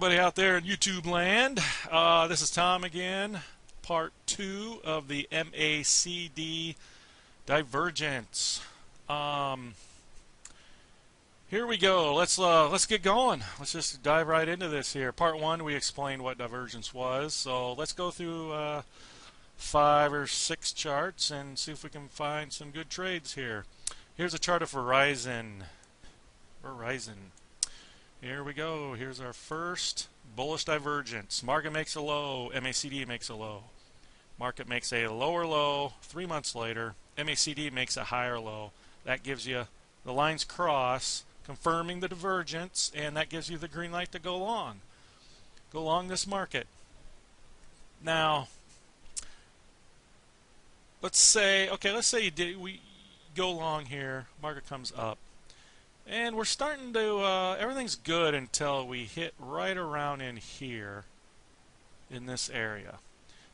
everybody out there in YouTube land. This is Tom again, part 2 of the MACD divergence. Here we go. Let's get going. Let's just dive right into this here. Part 1, we explained what divergence was. So let's go through 5 or 6 charts and see if we can find some good trades here. Here's a chart of Verizon. Here we go. Here's our first bullish divergence. Market makes a low. MACD makes a low. Market makes a lower low. 3 months later, MACD makes a higher low. That gives you the lines cross, confirming the divergence, and that gives you the green light to go long. Go long this market. Now, let's say we go long here. Market comes up. And we're starting to, everything's good until we hit right around in here, in this area.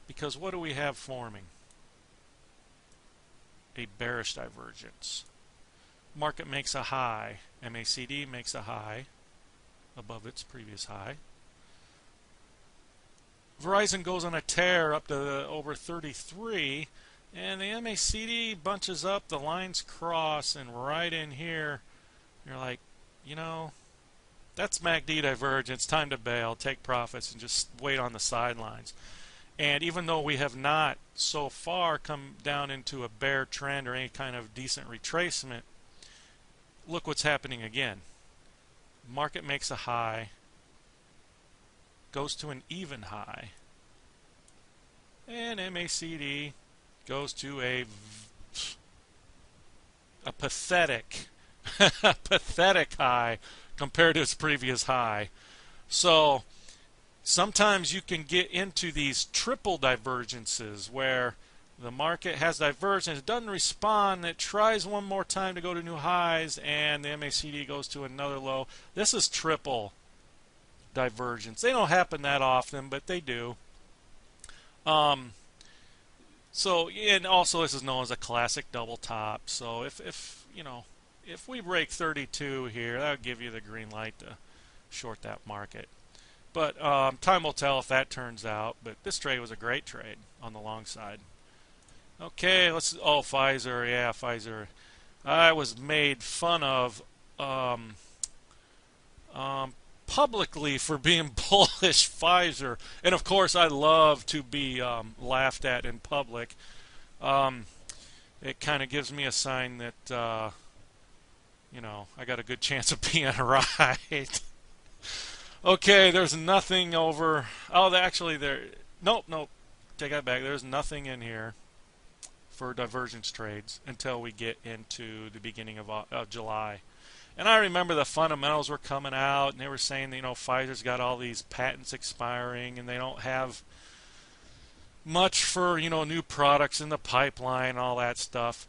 Because what do we have forming? A bearish divergence. Market makes a high. MACD makes a high above its previous high. Verizon goes on a tear up to over 33, and the MACD bunches up, the lines cross, and right in here, you're like, you know, that's MACD divergence, time to bail, take profits, and just wait on the sidelines. And even though we have not so far come down into a bear trend or any kind of decent retracement, look what's happening again. Market makes a high, goes to an even high, and MACD goes to a pathetic pathetic high compared to its previous high. So sometimes you can get into these triple divergences where the market has divergence, it doesn't respond, it tries one more time to go to new highs, and the MACD goes to another low. This is triple divergence. They don't happen that often, but they do. So, and also this is known as a classic double top. So if you know, if we break 32 here, that would give you the green light to short that market. But time will tell if that turns out. But this trade was a great trade on the long side. Okay, Pfizer. Yeah, Pfizer. I was made fun of publicly for being bullish Pfizer. And of course, I love to be laughed at in public. It kind of gives me a sign that you know, I got a good chance of being right. Okay, there's nothing over. Oh, actually, nope. Take that back. There's nothing in here for divergence trades until we get into the beginning of July. And I remember the fundamentals were coming out, and they were saying that, you know, Pfizer's got all these patents expiring, and they don't have much for, you know, new products in the pipeline and all that stuff.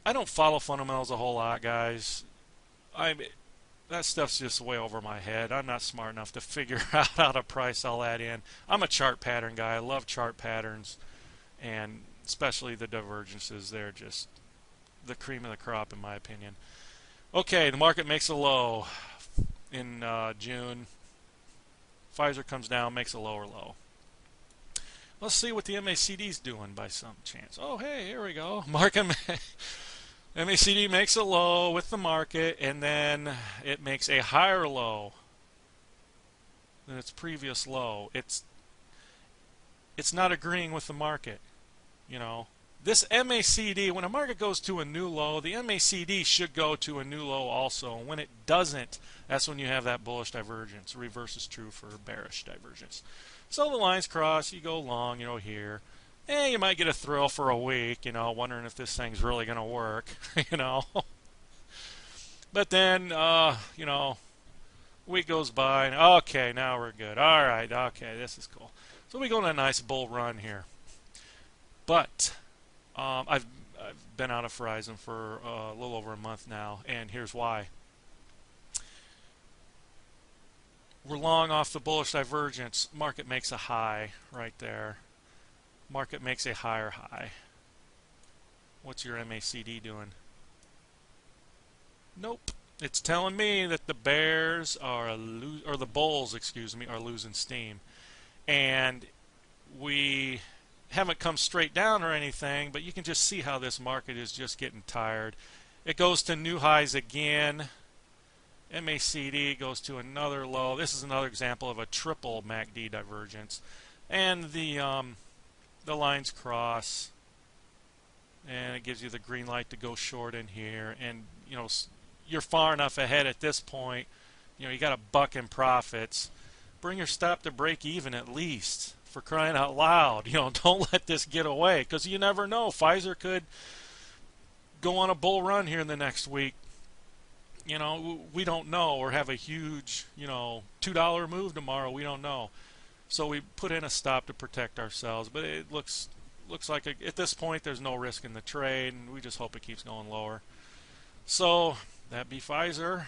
I don't follow fundamentals a whole lot, guys. That stuff's just way over my head. I'm not smart enough to figure out how to price all that in. I'm a chart pattern guy. I love chart patterns, and especially the divergences. They're just the cream of the crop, in my opinion. Okay, the market makes a low in June. Pfizer comes down, makes a lower low. Let's see what the MACD's doing by some chance. Oh, hey, here we go. MACD makes a low with the market, and then it makes a higher low than its previous low. It's not agreeing with the market, you know. This MACD, when a market goes to a new low, the MACD should go to a new low also. And when it doesn't, that's when you have that bullish divergence. Reverse is true for bearish divergence. So the lines cross, you go long, you know, here. You might get a thrill for a week, you know, wondering if this thing's really going to work, you know. But then, you know, week goes by, and okay, now we're good. All right, okay, this is cool. So we go on a nice bull run here. But I've been out of Verizon for a little over a month now, and here's why. We're long off the bullish divergence. Market makes a high right there. Market makes a higher high. What's your MACD doing? Nope. It's telling me that the bears are or the bulls, excuse me, are losing steam, and we haven't come straight down or anything, but you can just see how this market is just getting tired. It goes to new highs again. MACD goes to another low. This is another example of a triple MACD divergence, and the lines cross, and it gives you the green light to go short in here. And you know, you're far enough ahead at this point. You know, you got a buck in profits. Bring your stop to break even at least, for crying out loud. You know, don't let this get away, because you never know. Pfizer could go on a bull run here in the next week. You know, we don't know, or have a huge, you know, $2 move tomorrow. We don't know. So we put in a stop to protect ourselves. But it looks like at this point there's no risk in the trade, and we just hope it keeps going lower. So that be Pfizer.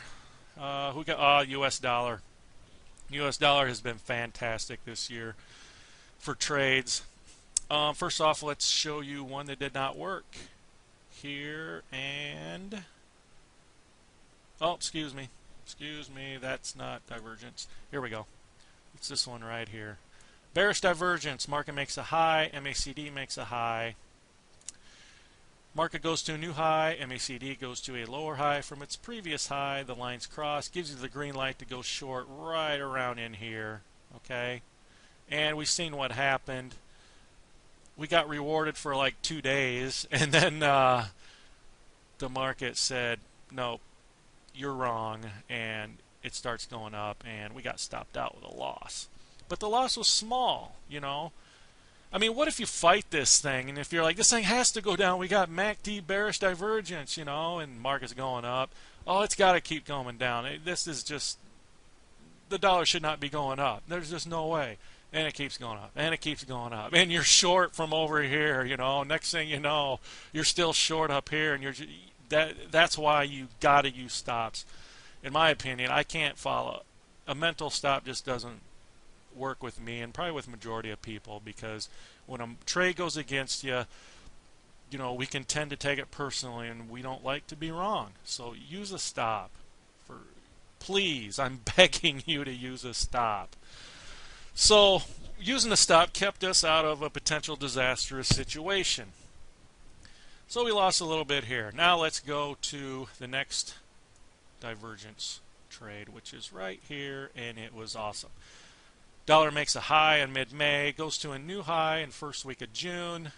Who got U.S. dollar? U.S. dollar has been fantastic this year for trades. First off, let's show you one that did not work here. And oh, excuse me, that's not divergence. Here we go. It's this one right here. Bearish divergence. Market makes a high. MACD makes a high. Market goes to a new high. MACD goes to a lower high from its previous high. The lines cross. Gives you the green light to go short right around in here. Okay? And we've seen what happened. We got rewarded for like 2 days. And then the market said, no, you're wrong. And it starts going up. And we got stopped out with a loss. But the loss was small, you know. I mean, what if you fight this thing, and if you're like, this thing has to go down, we got MACD bearish divergence, you know, and market's going up. Oh, it's got to keep going down. This is just, the dollar should not be going up. There's just no way. And it keeps going up, and it keeps going up. And you're short from over here, you know. Next thing you know, you're still short up here, and that's why you got to use stops. In my opinion, I can't follow. A mental stop just doesn't work with me, and probably with majority of people, because when a trade goes against you, you know, we can tend to take it personally, and we don't like to be wrong. So use a stop. Please, I'm begging you to use a stop. So using a stop kept us out of a potential disastrous situation. So we lost a little bit here. Now let's go to the next divergence trade, which is right here, and it was awesome. Dollar makes a high in mid-May, goes to a new high in first week of June,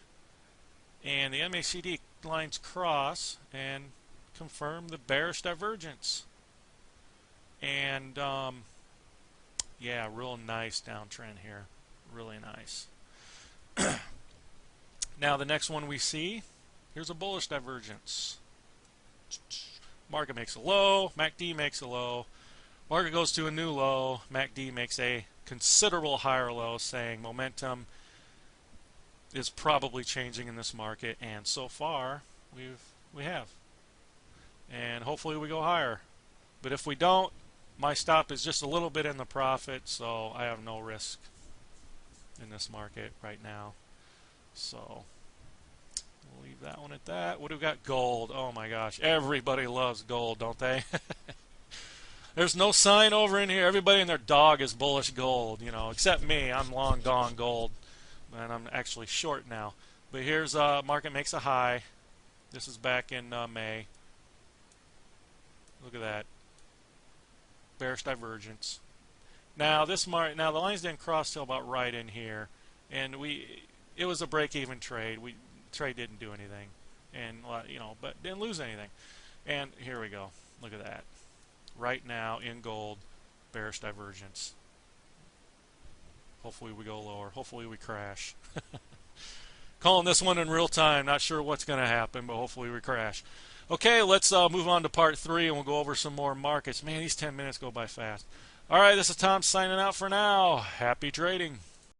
and the MACD lines cross and confirm the bearish divergence. And yeah, real nice downtrend here, really nice. Now the next one we see, here's a bullish divergence. Market makes a low, MACD makes a low, market goes to a new low, MACD makes a considerable higher low, saying momentum is probably changing in this market, and so far we have, and hopefully we go higher. But if we don't, my stop is just a little bit in the profit, so I have no risk in this market right now. So we'll leave that one at that. What do we got? Gold. Oh my gosh, everybody loves gold, don't they? There's no sign over in here. Everybody and their dog is bullish gold, you know, except me. I'm long gone gold, and I'm actually short now. But here's market makes a high. This is back in May. Look at that. Bearish divergence. Now now the lines didn't cross till about right in here, and it was a break-even trade. Trade didn't do anything, and you know, but didn't lose anything. And here we go. Look at that. Right now in gold, bearish divergence. Hopefully we go lower. Hopefully we crash. Calling this one in real time. Not sure what's going to happen, but hopefully we crash. Okay, let's move on to part 3, and we'll go over some more markets. Man, these 10 minutes go by fast. All right, this is Tom signing out for now. Happy trading.